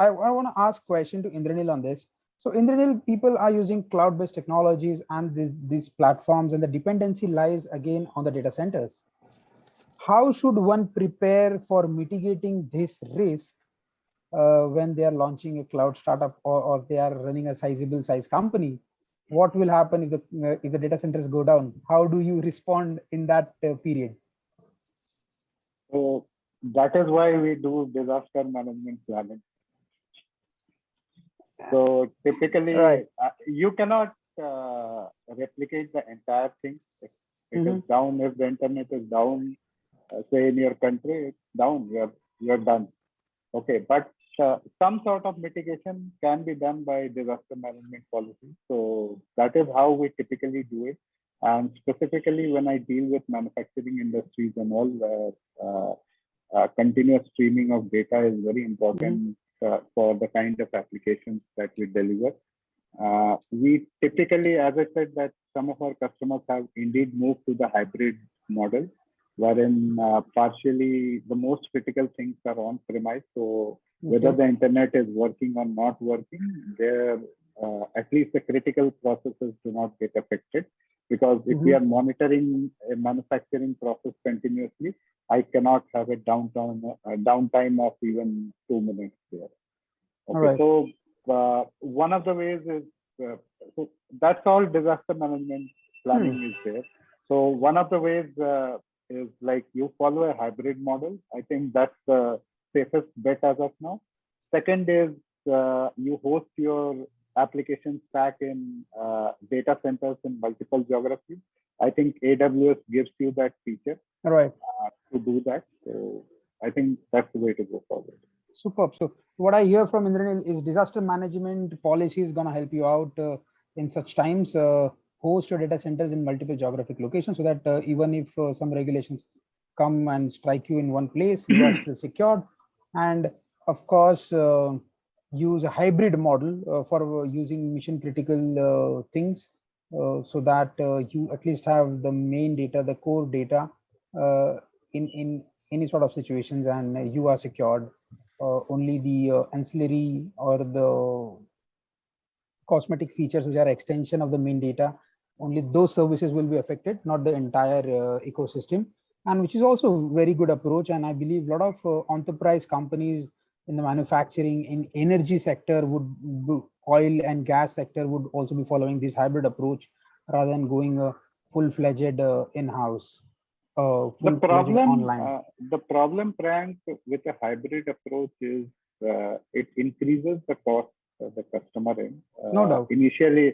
I want to ask question to Indranil on this. So Indranil, people are using cloud-based technologies and these platforms, and the dependency lies again on the data centers. How should one prepare for mitigating this risk when they are launching a cloud startup, or they are running a sizable size company? What will happen if the data centers go down? How do you respond in that period? So that is why we do disaster management planning. So typically, Right. You cannot replicate the entire thing. If it is down, if the internet is down, say in your country, it's down. You're done. Okay, but some sort of mitigation can be done by disaster management policy. So that is how we typically do it. And specifically when I deal with manufacturing industries and all, where continuous streaming of data is very important for the kind of applications that we deliver. We typically, as I said, that some of our customers have indeed moved to the hybrid model, wherein partially the most critical things are on premise. So whether the internet is working or not working, there at least the critical processes do not get affected. Because if we are monitoring a manufacturing process continuously, I cannot have a downtime of even 2 minutes there. Okay, Right. so one of the ways is so that's all disaster management planning is there. So one of the ways is like you follow a hybrid model. I think that's the safest bet as of now. Second is you host your application stack in data centers in multiple geographies. I think AWS gives you that feature Right. to do that. So I think that's the way to go forward. Superb. So what I hear from Indranil is disaster management policy is going to help you out in such times. Host your data centers in multiple geographic locations, so that even if some regulations come and strike you in one place, you are still secured. And of course, use a hybrid model for using mission critical things, so that you at least have the main data, the core data, in any sort of situations, and you are secured. Only the ancillary or the cosmetic features which are extension of the main data, only those services will be affected, not the entire ecosystem. And which is also very good approach. And I believe a lot of enterprise companies in the manufacturing, in energy sector oil and gas sector would also be following this hybrid approach rather than going full-fledged in-house, full-fledged online. The problem, Prank, with a hybrid approach is it increases the cost of the customer in. No doubt. Initially,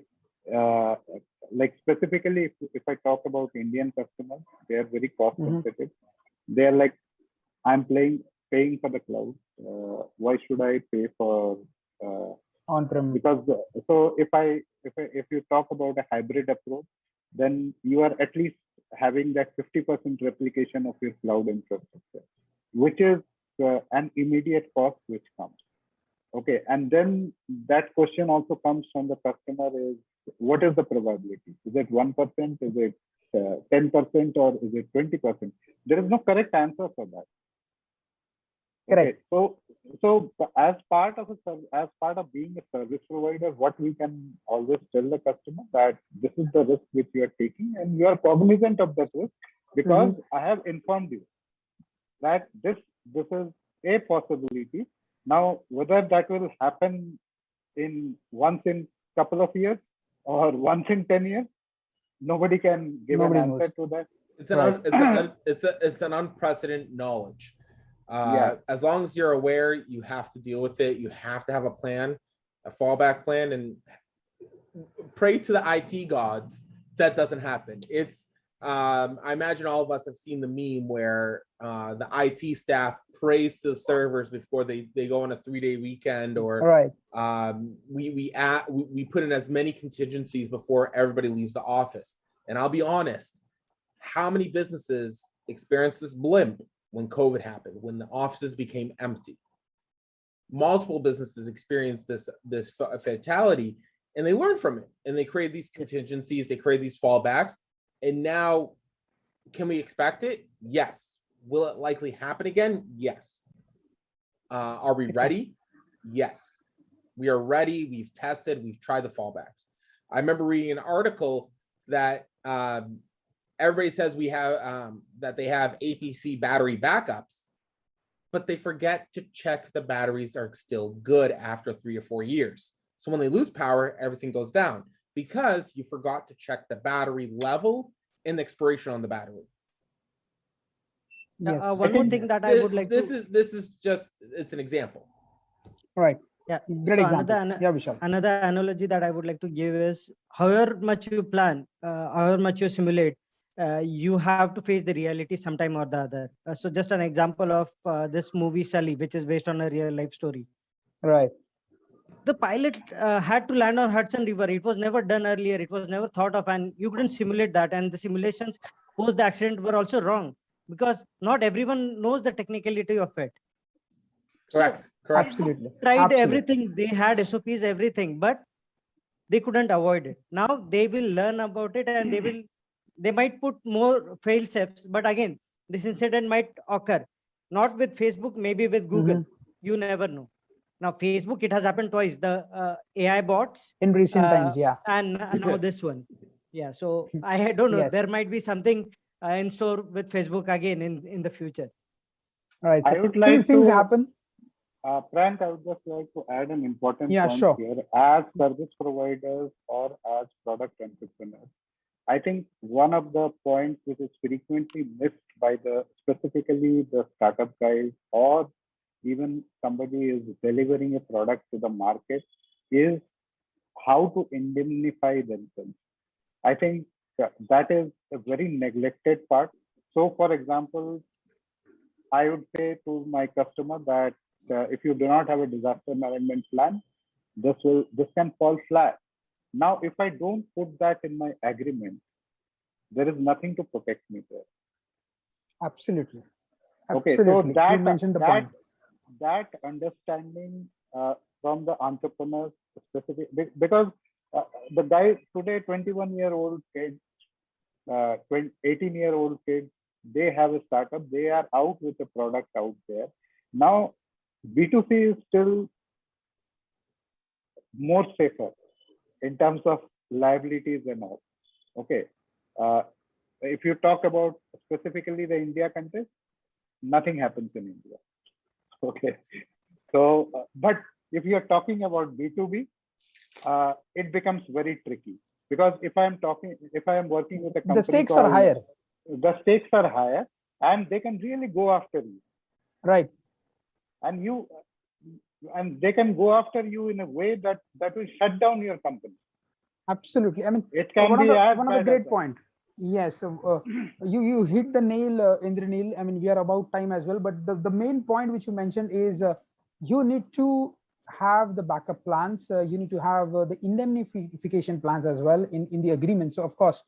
like specifically, if I talk about Indian customers, they are very cost sensitive. They are like, I'm paying for the cloud. Why should I pay for on-prem? Because so if you talk about a hybrid approach, then you are at least having that 50% replication of your cloud infrastructure, which is an immediate cost which comes. Okay, and then that question also comes from the customer is, what is the probability? Is it 1%? Is it 10%? Or is it 20%? There is no correct answer for that. Correct. Okay, so as part of being a service provider, what we can always tell the customer that this is the risk which you are taking, and you are cognizant of that risk because I have informed you that this is a possibility. Now, whether that will happen once in couple of years or once in 10 years, nobody can give an answer to that. It's an unprecedented knowledge. Yeah. As long as you're aware, you have to deal with it. You have to have a plan, a fallback plan, and pray to the IT gods that doesn't happen. It's I imagine all of us have seen the meme where the IT staff prays to the servers before they go on a 3-day weekend, or we put in as many contingencies before everybody leaves the office. And I'll be honest, how many businesses experienced this blimp when COVID happened, when the offices became empty? Multiple businesses experienced this fatality, and they learned from it, and they create these contingencies, they create these fallbacks. And now, can we expect it? Yes. Will it likely happen again? Yes. Are we ready? Yes, we are ready. We've tested, we've tried the fallbacks. I remember reading an article that everybody says we have that they have APC battery backups, but they forget to check if the batteries are still good after 3 or 4 years. So when they lose power, everything goes down because you forgot to check the battery level and the expiration on the battery. Yes. One more thing that I would like this to. is just it's an example. Right. Yeah. Great So example. Yeah, Vishal. Another analogy that I would like to give is however much you plan, however much you simulate, you have to face the reality sometime or the other. So just an example of this movie Sully, which is based on a real life story. Right. The pilot had to land on Hudson River. It was never done earlier. It was never thought of, and you couldn't simulate that. And the simulations post the accident were also wrong because not everyone knows the technicality of it. Correct. Correct. Absolutely. Tried Absolutely. everything. They had SOPs, everything, but they couldn't avoid it. Now they will learn about it, and they might put more fail safes. But again, this incident might occur, not with Facebook, maybe with Google. You never know. Now Facebook, it has happened twice. The AI bots In recent times, yeah. and now this one. Yeah. So I don't know. Yes. There might be something in store with Facebook again in the future. All right. I So would like things to- happen. Prank, I would just like to add an important Yeah, point sure. here. As service providers or as product entrepreneurs, I think one of the points which is frequently missed by specifically the startup guys or even somebody is delivering a product to the market is how to indemnify themselves. I think that is a very neglected part. So for example, I would say to my customer that if you do not have a disaster management plan, this can fall flat. Now, if I don't put that in my agreement, there is nothing to protect me there. Absolutely. Okay, so Absolutely. that You mentioned the point. that understanding from the entrepreneurs specific because the guy today, 21-year-old kids, 18-year-old kids, they have a startup. They are out with a product out there. Now, B2C is still more safer in terms of liabilities and all. Okay. If you talk about specifically the India context, nothing happens in India. Okay. So, but if you're talking about B2B, it becomes very tricky because if I am working with a company, The stakes are higher. The stakes are higher, and they can really go after you. Right. And they can go after you in a way that will shut down your company. Absolutely. I mean, It can one be of the great point. Yes, you hit the nail, Indranil. I mean, we are about time as well, but the main point which you mentioned is you need to have the backup plans. You need to have the indemnification plans as well in the agreement. So of course,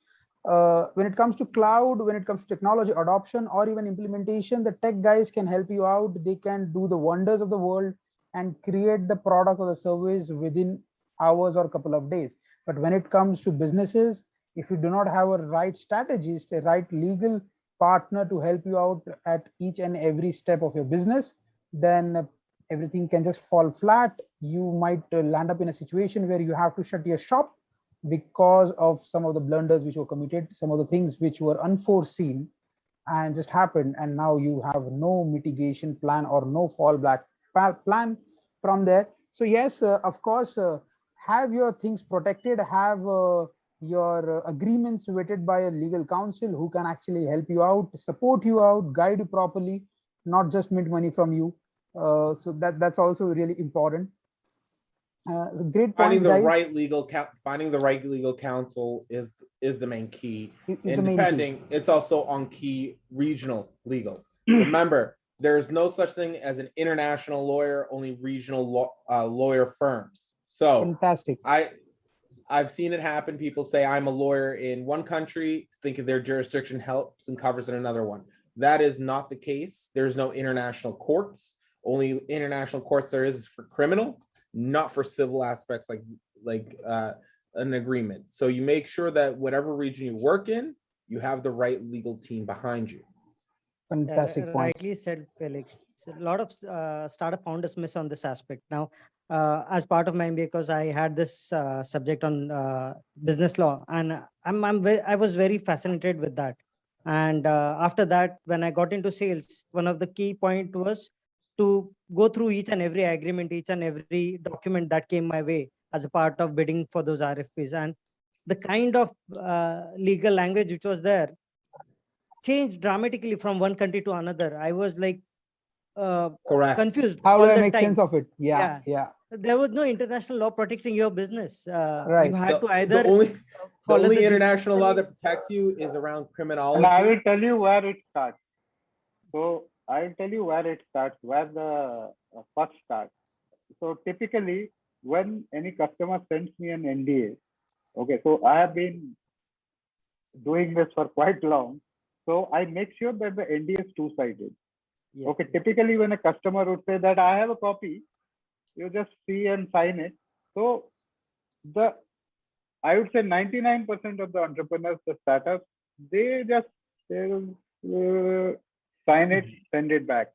when it comes to cloud, when it comes to technology adoption or even implementation, the tech guys can help you out. They can do the wonders of the world and create the product or the service within hours or a couple of days. But when it comes to businesses, if you do not have a right strategist, a right legal partner to help you out at each and every step of your business, then everything can just fall flat. You might land up in a situation where you have to shut your shop because of some of the blunders which were committed, some of the things which were unforeseen and just happened. And now you have no mitigation plan or no fallback plan from there. So yes, of course, have your things protected, have your agreements vetted by a legal counsel who can actually help you out, support you out, guide you properly, not just mint money from you. So that's also really important. Great Finding point, the guys. right legal counsel is the main key. Is And the main key. depending, it's also on key regional legal. Remember, there's no such thing as an international lawyer, only regional lawyer firms. So Fantastic. I've seen it happen. People say I'm a lawyer in one country, thinking their jurisdiction helps and covers in another one. That is not the case. There's no international courts. Only international courts there is for criminal, not for civil aspects like an agreement. So you make sure that whatever region you work in, you have the right legal team behind you. Fantastic points. Rightly said, Felix. So a lot of startup founders miss on this aspect. Now, as part of my MBA, because I had this subject on business law, and I was very fascinated with that. And after that, when I got into sales, one of the key point was to go through each and every agreement, each and every document that came my way as a part of bidding for those RFPs. And the kind of legal language which was there changed dramatically from one country to another. I was like Correct. confused How all do I the make time. sense of it? Yeah, yeah. There was no international law protecting your business. Right. You had to The either only follow the international law legal- that protects you is around And I criminology. will tell you where it starts. So I'll tell you where it starts, where the first starts. So typically, when any customer sends me an NDA, okay, so I have been doing this for quite long. So I make sure that the NDA is two-sided. Yes, Okay, yes. typically when a customer would say that I have a copy, you just see and sign it. So I would say 99% of the entrepreneurs, the startups, they just sign it, send it back.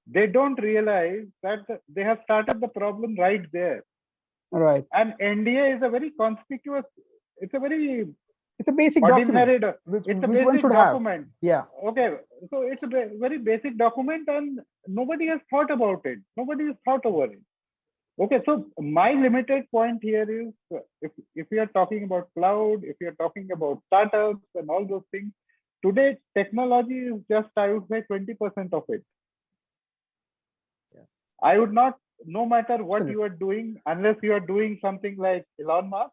They don't realize that they have started the problem right there. Right. And NDA is a very conspicuous, it's a very It's a basic document, ordinary, which it's a one basic should have. document. Yeah. Okay, so it's a very basic document and nobody has thought about it. Nobody has thought over it. Okay, so my limited point here is if we are talking about cloud, if we are talking about startups and all those things, today technology is just, I would say, 20% of it. Yeah. I would not, no matter what Absolutely. you are doing, unless you are doing something like Elon Musk,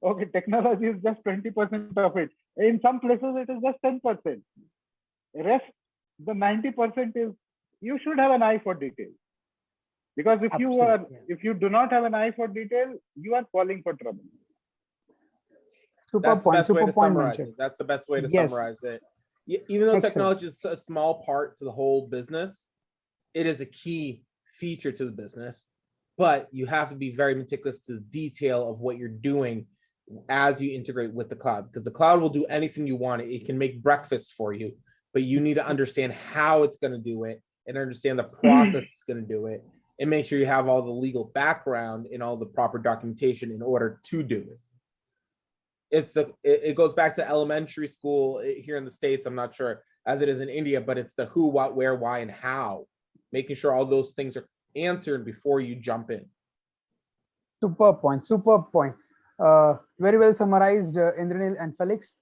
okay, technology is just 20% of it. In some places, it is just 10%. Rest, the 90% is, you should have an eye for detail. Because if you are, Absolutely. if you do not have an eye for detail, you are falling for trouble. Super That's the point. best way Super to point summarize mentioned. it. That's the best way to Yes. summarize it. Even though Excellent. technology is a small part to the whole business, it is a key feature to the business. But you have to be very meticulous to the detail of what you're doing as you integrate with the cloud, because the cloud will do anything you want. It can make breakfast for you, but you need to understand how it's going to do it and understand the process it's going to do it, and make sure you have all the legal background and all the proper documentation in order to do it. It goes back to elementary school here in the States. I'm not sure as it is in India, but it's the who, what, where, why, and how, making sure all those things are answered before you jump in. Super point. Super point. Very well summarized, Indranil and Felix.